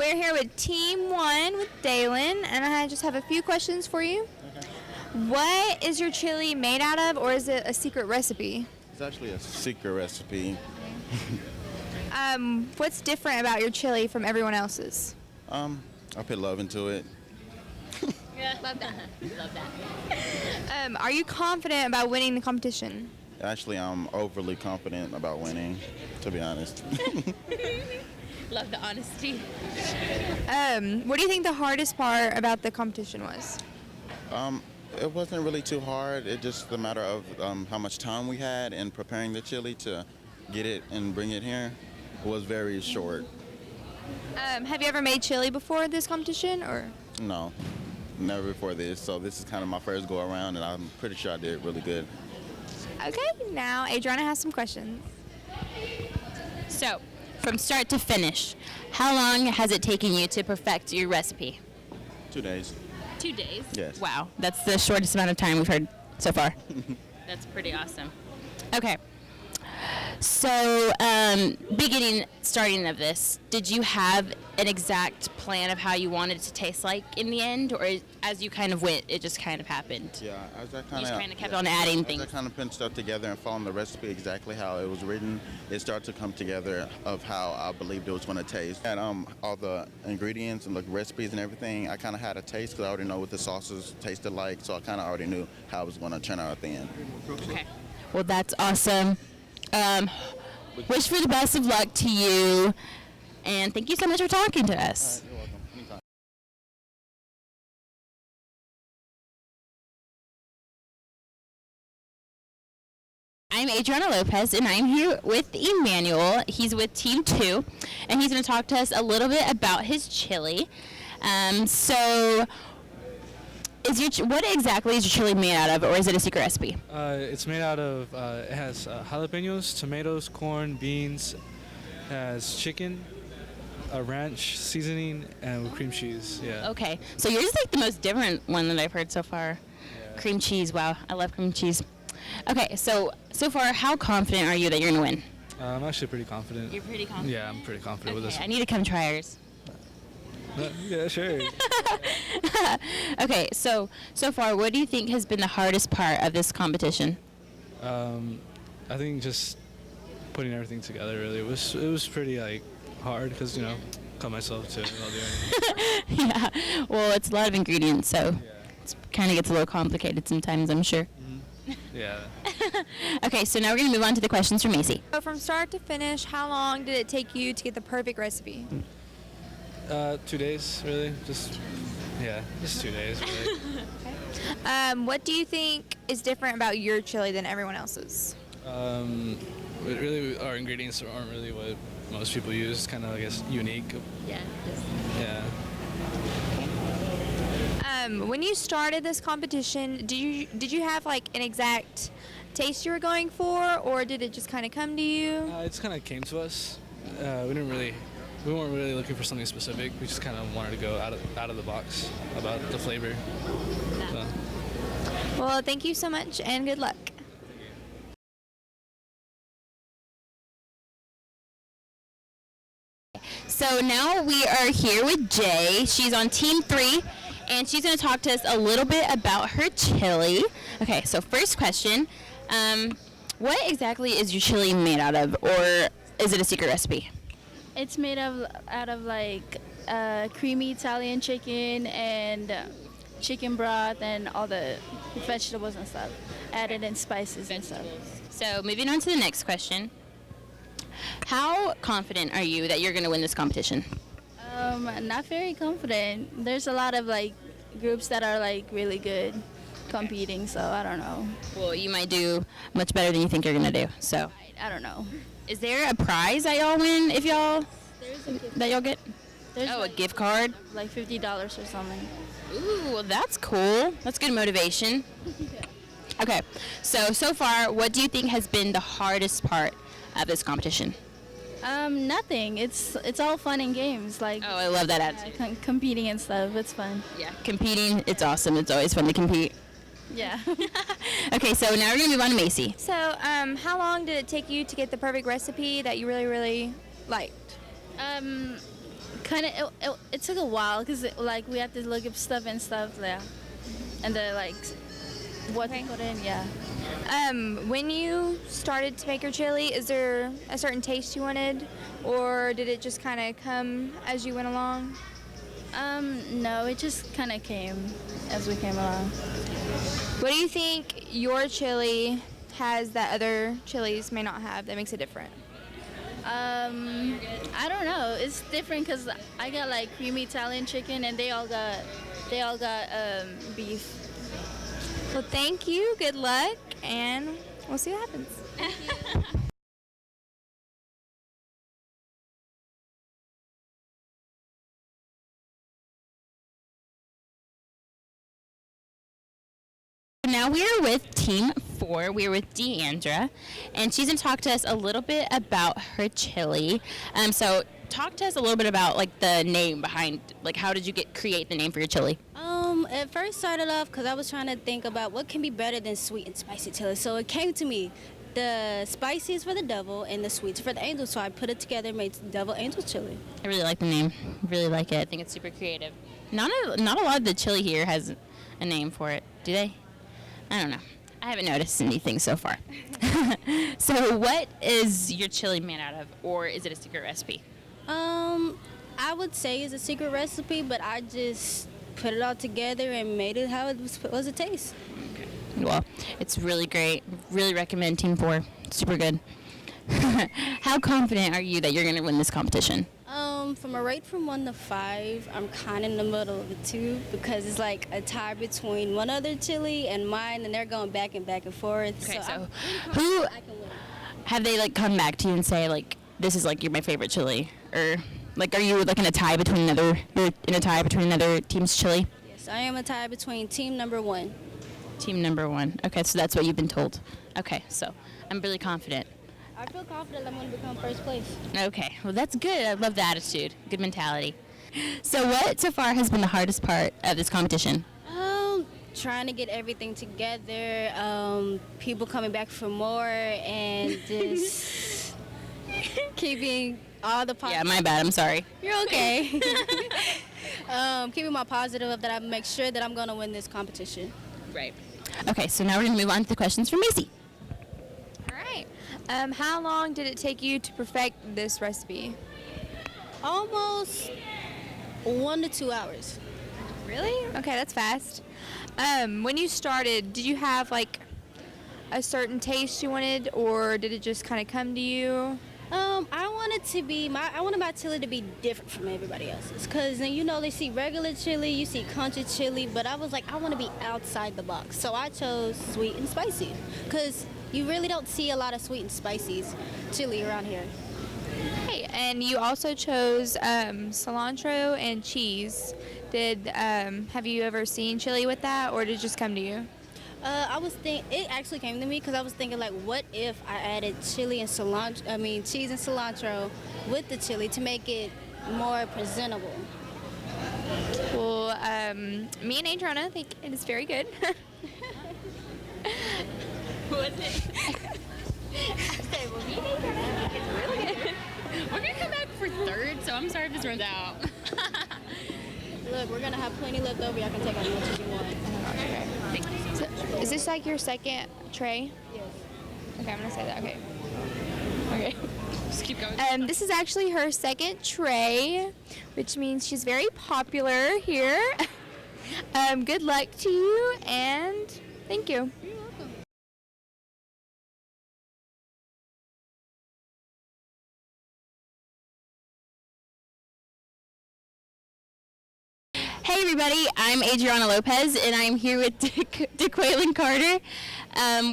we're here with Team 1 with Dalen, and I just have a few questions for you. Okay. What is your chili made out of, or is it a secret recipe? It's actually a secret recipe. What's different about your chili from everyone else's? I put love into it. Yeah, love that. Love that. Are you confident about winning the competition? Actually, I'm overly confident about winning, to be honest. Love the honesty. What do you think the hardest part about the competition was? It wasn't really too hard. It's just a matter of how much time we had in preparing the chili to get it and bring it here. It was very short. Have you ever made chili before this competition, or? No, never before this. So this is kind of my first go around, and I'm pretty sure I did really good. Okay, now Adrianna has some questions. So, from start to finish, how long has it taken you to perfect your recipe? 2 days. 2 days? Yes. Wow, that's the shortest amount of time we've heard so far. That's pretty awesome. Okay. So, starting of this, did you have an exact plan of how you wanted it to taste like in the end, or as you kind of went, it just kind of happened? Yeah, as I You just kind of kept on adding things. As I kind of put stuff together and following the recipe exactly how it was written, it started to come together of how I believed it was going to taste. And all the ingredients and the recipes and everything, I kind of had a taste because I already know what the sauces tasted like, so I kind of already knew how it was going to turn out at the end. Okay. Well, that's awesome. Wish for the best of luck to you, and thank you so much for talking to us. You're welcome. Anytime. I'm Adrianna Lopez, and I'm here with Emmanuel. He's with Team 2, and he's going to talk to us a little bit about his chili. What exactly is your chili made out of, or is it a secret recipe? It's made out of, it has jalapenos, tomatoes, corn, beans, it has chicken, a ranch seasoning, and with cream cheese, yeah. Okay, so yours is like the most different one that I've heard so far. Yeah. Cream cheese, wow, I love cream cheese. Okay, so far, how confident are you that you're going to win? I'm actually pretty confident. You're pretty confident? Yeah, I'm pretty confident with this. I need to come try ours. Yeah, sure. Okay, so far, what do you think has been the hardest part of this competition? I think just putting everything together, really. It was pretty, hard because, cut myself too while doing it. Yeah, well, it's a lot of ingredients, so it kind of gets a little complicated sometimes, I'm sure. Yeah. Okay, so now we're going to move on to the questions from Maci. So from start to finish, how long did it take you to get the perfect recipe? 2 days, really. Just 2 days, really. What do you think is different about your chili than everyone else's? Really, our ingredients aren't really what most people use. It's kind of, I guess, unique. Yeah. Yeah. When you started this competition, did you have like an exact taste you were going for, or did it just kind of come to you? It just kind of came to us. We weren't really looking for something specific. We just kind of wanted to go out of the box about the flavor. So. Well, thank you so much, and good luck. So now we are here with Jay. She's on Team 3, and she's going to talk to us a little bit about her chili. Okay, so first question, what exactly is your chili made out of, or is it a secret recipe? It's made out of creamy Italian chicken and chicken broth and all the vegetables and stuff, added in spices and stuff. So moving on to the next question. How confident are you that you're going to win this competition? Not very confident. There's a lot of groups that are really good competing, so I don't know. Well, you might do much better than you think you're going to do. So I don't know. Is there a prize that y'all win if y'all get? There's a gift card? Like $50 or something. Ooh, well, that's cool. That's good motivation. Okay, so far, what do you think has been the hardest part of this competition? Nothing. It's all fun and games. Oh, I love that attitude. Competing and stuff. It's fun. Yeah, competing, it's awesome. It's always fun to compete. Yeah. Okay, so now we're going to move on to Maci. So, how long did it take you to get the perfect recipe that you really, really liked? kind of it took a while because like we had to look up stuff and stuff there, and then like what to put in. Yeah. When you started to make your chili, is there a certain taste you wanted, or did it just kind of come as you went along? No, it just kind of came as we came along. What do you think your chili has that other chilies may not have that makes it different? I don't know. It's different because I got like creamy Italian chicken, and they all got beef. Well, thank you. Good luck, and we'll see what happens. Now we're with Team 4. We're with Deandra, and she's going to talk to us a little bit about her chili. So talk to us a little bit about like the name behind, like how did you create the name for your chili? It first started off because I was trying to think about what can be better than sweet and spicy chili. So it came to me, the spicy is for the devil and the sweets for the angel. So I put it together and made devil angel chili. I really like the name. Really like it. I think it's super creative. Not a lot of the chili here has a name for it, do they? I don't know. I haven't noticed anything so far. So what is your chili made out of, or is it a secret recipe? I would say it's a secret recipe, but I just put it all together and made it how it was to taste. Okay. Well, it's really great. Really recommend Team 4. Super good. How confident are you that you're going to win this competition? From a rate from 1 to 5, I'm kind of in the middle of the 2 because it's like a tie between one other chili and mine, and they're going back and forth. Okay, so who who have they like come back to you and say like this is like you're my favorite chili, or like are you like in a tie between another team's chili? Yes, I am a tie between team number 1. Team number 1. Okay, so that's what you've been told. Okay, so I'm really confident. I feel confident I'm going to become first place. Okay, well that's good. I love the attitude. Good mentality. So what so far has been the hardest part of this competition? Trying to get everything together, people coming back for more, and just keeping all the Yeah, my bad. I'm sorry. You're okay. Keeping my positive up that I make sure that I'm going to win this competition. Right. Okay, so now we're going to move on to the questions from Maci. All right. How long did it take you to perfect this recipe? Almost 1 to 2 hours. Really? Okay, that's fast. When you started, did you have like a certain taste you wanted, or did it just kind of come to you? I wanted my chili to be different from everybody else's, because you know they see regular chili, you see country chili, but I was like, I want to be outside the box, so I chose sweet and spicy, because you really don't see a lot of sweet and spicy chili around here. Hey, and you also chose cilantro and cheese. Have you ever seen chili with that, or did it just come to you? It actually came to me because I was thinking, like, what if I added cheese and cilantro with the chili to make it more presentable? Well, me and Adrianna think it is very good. Was it? Okay, well, me and Adrianna think it's really good. We're going to come back for 3rd, so I'm sorry if this runs out. Look, we're going to have plenty left over. Y'all can take as much as you want. Okay. Thank you so much. Is this like your second tray? Yes. Okay, I'm gonna say that. Okay. Okay. Just keep going. This is actually her second tray, which means she's very popular here. Good luck to you, and thank you. You're welcome. Hey everybody, I'm Adrianna Lopez, and I'm here with Kaitlin Carter.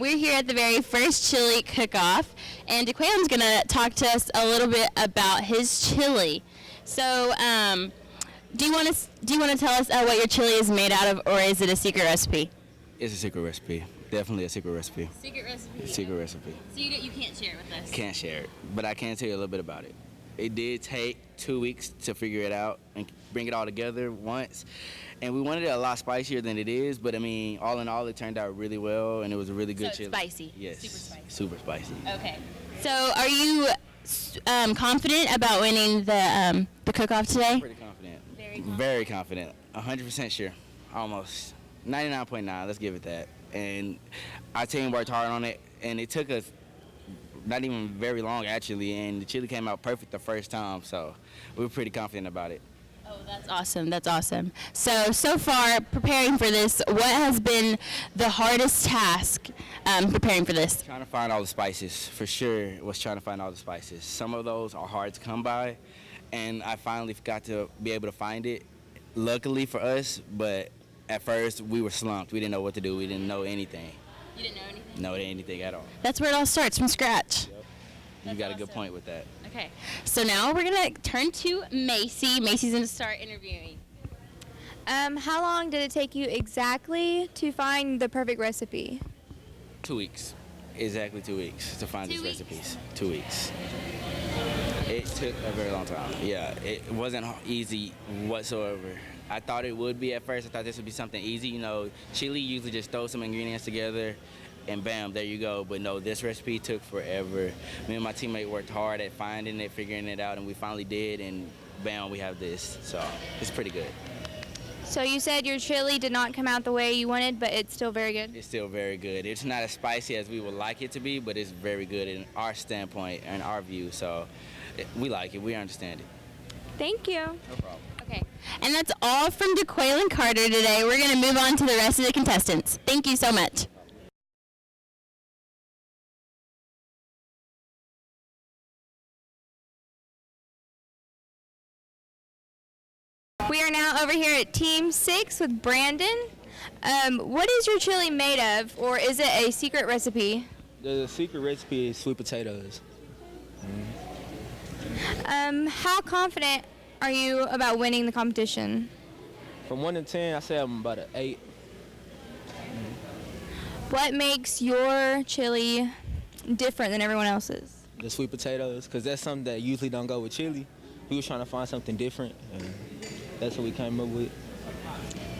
We're here at the very first Chili Cook-Off, and Kailin's gonna talk to us a little bit about his chili. So, do you want to tell us what your chili is made out of, or is it a secret recipe? It's a secret recipe. Definitely a secret recipe. Secret recipe. Secret recipe. So you can't share it with us. Can't share it, but I can tell you a little bit about it. It did take 2 weeks to figure it out and bring it all together once. And we wanted it a lot spicier than it is, but I mean, all in all, it turned out really well, and it was a really good So chili. it's spicy. Yes. Super spicy. Super spicy. Okay. So are you confident about winning the cook-off today? Pretty confident. Very confident. 100% sure. Almost. 99.9. Let's give it that. And our team worked hard on it, and it took us not even very long actually, and the chili came out perfect the first time, so we were pretty confident about it. Oh, that's awesome. That's awesome. So far, preparing for this, what has been the hardest task preparing for this? Trying to find all the spices, for sure, was trying to find all the spices. Some of those are hard to come by, and I finally got to be able to find it, luckily for us, but at first we were slumped. We didn't know what to do. We didn't know anything. You didn't know anything? No, anything at all. That's where it all starts, from scratch. Yep. You got a good point with that. Okay, so now we're gonna turn to Maci. Maci's gonna start interviewing. How long did it take you exactly to find the perfect recipe? 2 weeks. Exactly 2 weeks to find 2 these weeks? recipes. 2 weeks. It took a very long time. Yeah, it wasn't easy whatsoever. I thought it would be at first. I thought this would be something easy. You know, chili usually just throw some ingredients together and bam, there you go. But no, this recipe took forever. Me and my teammate worked hard at finding it, figuring it out, and we finally did, and bam, we have this. So it's pretty good. So you said your chili did not come out the way you wanted, but it's still very good? It's still very good. It's not as spicy as we would like it to be, but it's very good in our standpoint and our view. So we like it. We understand it. Thank you. No problem. Okay, and that's all from DeQuail and Carter today. We're gonna move on to the rest of the contestants. Thank you so much. We are now over here at Team 6 with Brandon. What is your chili made of, or is it a secret recipe? The secret recipe is sweet potatoes. How confident are you about winning the competition? From 1 to 10, I say I'm about an 8. What makes your chili different than everyone else's? The sweet potatoes, because that's something that usually don't go with chili. We was trying to find something different, and that's what we came up with.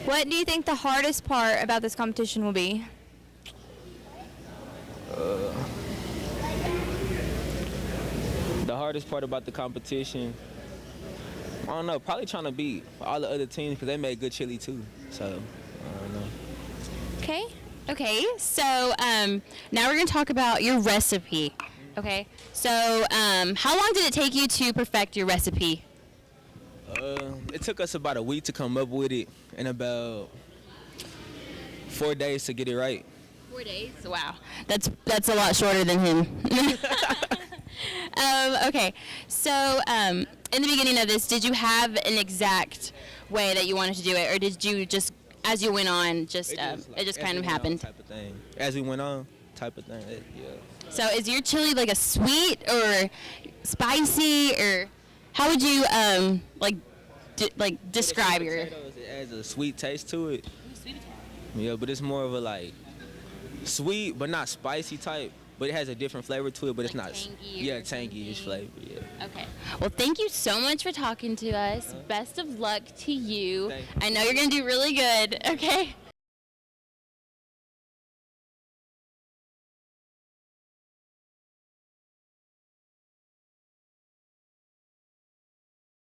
What do you think the hardest part about this competition will be? The hardest part about the competition, I don't know, probably trying to beat all the other teams because they made good chili too. So, I don't know. Okay, so now we're gonna talk about your recipe. Okay, so how long did it take you to perfect your recipe? It took us about a week to come up with it and about 4 days to get it right. 4 days? Wow, that's a lot shorter than him. Okay, so in the beginning of this, did you have an exact way that you wanted to do it, or did you just, as you went on, it just kind of happened? Type of thing. As we went on, type of thing. Yeah. So is your chili like a sweet or spicy, or how would you describe your? It adds a sweet taste to it. Yeah, but it's more of a like sweet but not spicy type. But it has a different flavor to it, but it's not. Tangy-ish flavor. Yeah. Okay. Well, thank you so much for talking to us. Best of luck to you. I know you're gonna do really good. Okay.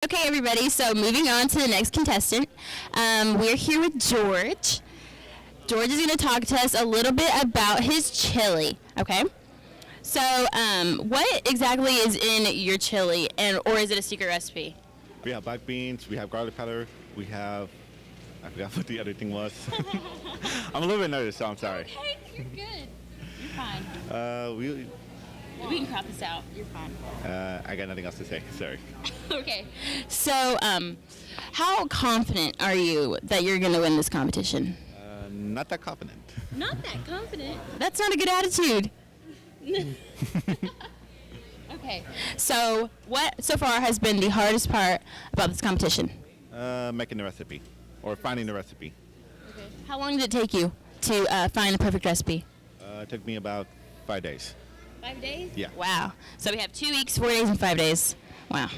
Okay, everybody, so moving on to the next contestant. We're here with George. George is going to talk to us a little bit about his chili, okay? So, what exactly is in your chili, or is it a secret recipe? We have black beans, we have garlic powder, we have, I forgot what the other thing was. I'm a little bit nervous, so I'm sorry. Okay, you're good. You're fine. We can crop this out. You're fine. I got nothing else to say, sorry. Okay. So, how confident are you that you're going to win this competition? Not that confident. Not that confident? That's not a good attitude. Okay. So, what so far has been the hardest part about this competition? Making the recipe, or finding the recipe. Okay. How long did it take you to find the perfect recipe? It took me about 5 days. 5 days? Yeah. Wow. So we have 2 weeks, 4 days, and 5 days. Wow.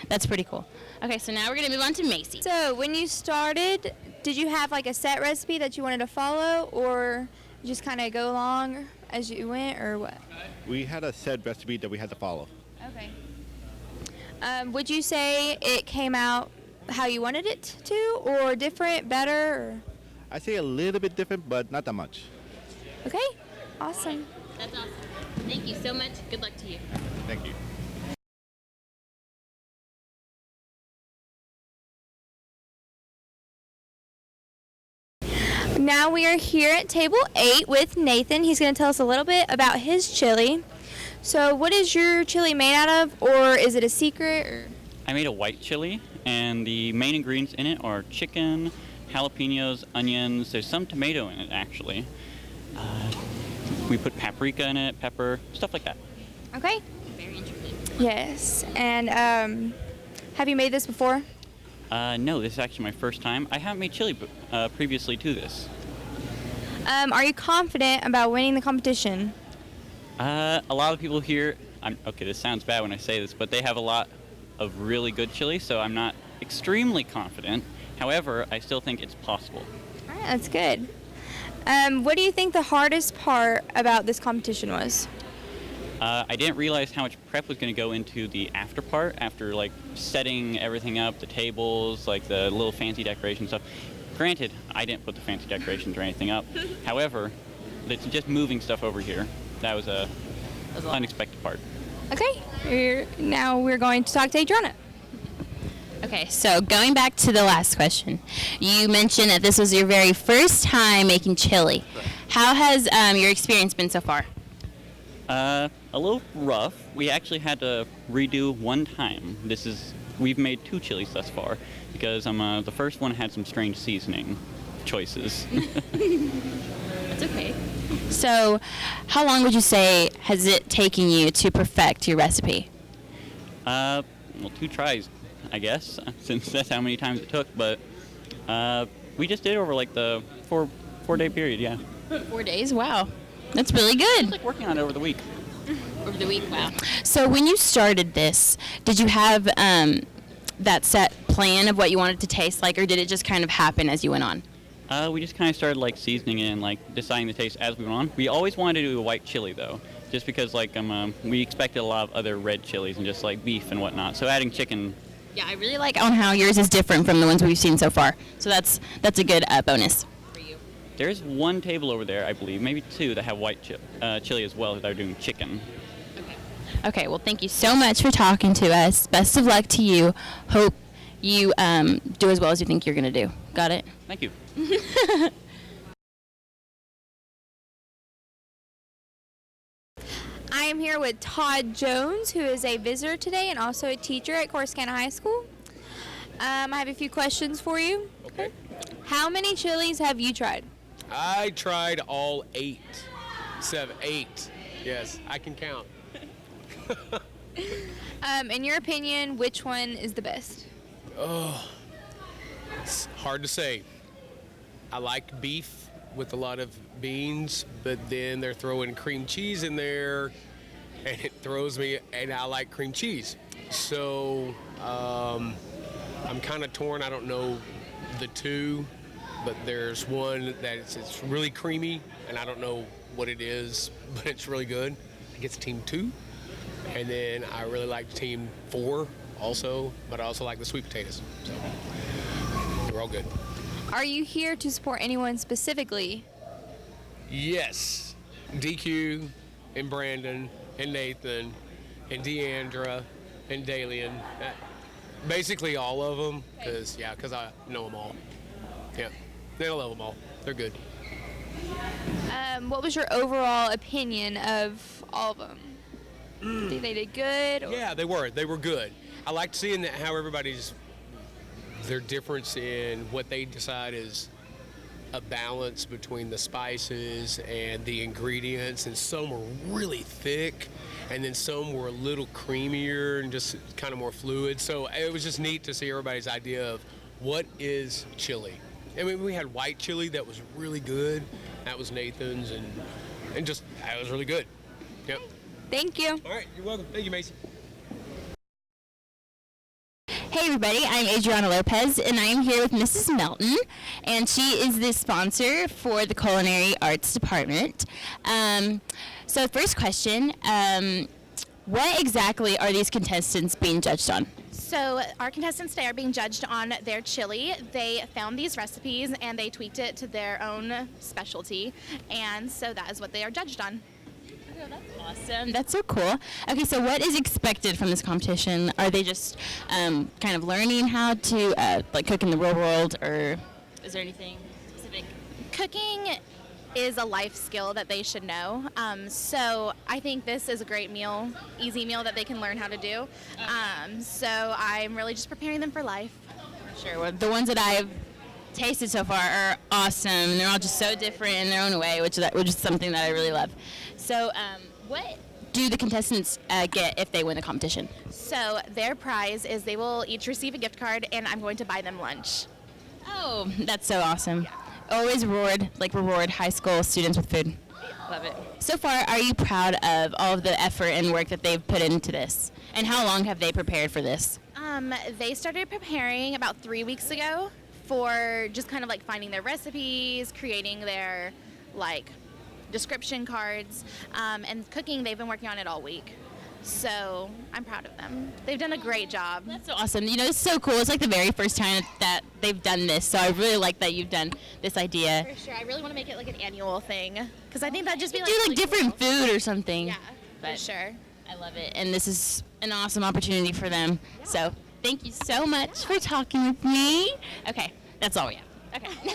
That's pretty cool. Okay, so now we're going to move on to Maci. So when you started, did you have like a set recipe that you wanted to follow, or you just kind of go along as you went, or what? We had a set recipe that we had to follow. Okay. Would you say it came out how you wanted it to, or different, better? Or? I say a little bit different, but not that much. Okay, awesome. That's awesome. Thank you so much. Good luck to you. Thank you. Now we are here at table 8 with Nathan. He's going to tell us a little bit about his chili. So what is your chili made out of, or is it a secret? Or? I made a white chili, and the main ingredients in it are chicken, jalapenos, onions. There's some tomato in it, actually. We put paprika in it, pepper, stuff like that. Okay. Very interesting. Yes. And have you made this before? No, this is actually my first time. I haven't made chili previously to this. Are you confident about winning the competition? A lot of people here, okay, this sounds bad when I say this, but they have a lot of really good chili, so I'm not extremely confident. However, I still think it's possible. All right, that's good. What do you think the hardest part about this competition was? I didn't realize how much prep was going to go into the after part, after like setting everything up, the tables, like the little fancy decoration stuff. Granted, I didn't put the fancy decorations or anything up. However, it's just moving stuff over here. That was a unexpected part. Okay, now we're going to talk to Adrianna. Okay, so going back to the last question, you mentioned that this was your very first time making chili. How has your experience been so far? A little rough. We actually had to redo one time. We've made 2 chilies thus far because the first one had some strange seasoning choices. That's okay. So, how long would you say has it taken you to perfect your recipe? Well, 2 tries, I guess, since that's how many times it took. But we just did it over like the 4-day period, yeah. 4 days? Wow. That's really good. It's like working on it over the week. Over the week, wow. So when you started this, did you have that set plan of what you wanted it to taste like, or did it just kind of happen as you went on? We just kind of started like seasoning it and like deciding the taste as we went on. We always wanted to do a white chili though, just because like we expected a lot of other red chilies and just like beef and whatnot. So adding chicken. Yeah, I really like on how yours is different from the ones we've seen so far. So that's a good bonus. There's one table over there, I believe, maybe 2 that have white chili as well that are doing chicken. Okay, well, thank you so much for talking to us. Best of luck to you. Hope you do as well as you think you're going to do. Got it? Thank you. I am here with Todd Jones, who is a visitor today and also a teacher at Corsicana High School. I have a few questions for you. Okay. How many chilies have you tried? I tried all 8. 8. Yes, I can count. In your opinion, which one is the best? Oh, it's hard to say. I like beef with a lot of beans, but then they're throwing cream cheese in there, and it throws me, and I like cream cheese. So I'm kind of torn. I don't know the 2. But there's one that it's really creamy, and I don't know what it is, but it's really good. I think it's team 2. And then I really like team 4 also, but I also like the sweet potatoes. So they're all good. Are you here to support anyone specifically? Yes. DQ and Brandon and Nathan and Deandra and Dalian. Basically all of them, because I know them all. Yeah. I love them all. They're good. What was your overall opinion of all of them? Do you think they did good? Or? Yeah, they were. They were good. I liked seeing how their difference in what they decide is a balance between the spices and the ingredients, and some were really thick, and then some were a little creamier and just kind of more fluid. So it was just neat to see everybody's idea of what is chili. I mean, we had white chili that was really good. That was Nathan's, and just that was really good. Yep. Thank you. All right, you're welcome. Thank you, Maci. Hey everybody, I'm Adrianna Lopez, and I am here with Mrs. Melton, and she is the sponsor for the Culinary Arts Department. So first question, what exactly are these contestants being judged on? So our contestants today are being judged on their chili. They found these recipes and they tweaked it to their own specialty, and so that is what they are judged on. Oh, that's awesome. That's so cool. Okay, so what is expected from this competition? Are they just kind of learning how to like cook in the real world, or is there anything specific? Cooking is a life skill that they should know. So I think this is a great meal, easy meal that they can learn how to do. So I'm really just preparing them for life. For sure. Well, the ones that I've tasted so far are awesome, and they're all just so different in their own way, which is something that I really love. So what do the contestants get if they win the competition? So their prize is they will each receive a gift card, and I'm going to buy them lunch. Oh, that's so awesome. Yeah. Always reward high school students with food. Love it. So far, are you proud of all of the effort and work that they've put into this? And how long have they prepared for this? They started preparing about 3 weeks ago for just kind of like finding their recipes, creating their like description cards, and cooking. They've been working on it all week. So I'm proud of them. They've done a great job. That's so awesome. You know, it's so cool. It's like the very first time that they've done this. So I really like that you've done this idea. For sure. I really want to make it like an annual thing, because I think that'd just be like do like really different cool food or something. Yeah, for sure. I love it. And this is an awesome opportunity for them. Yeah. So thank you so much for talking with me. Okay, that's all we have. Okay.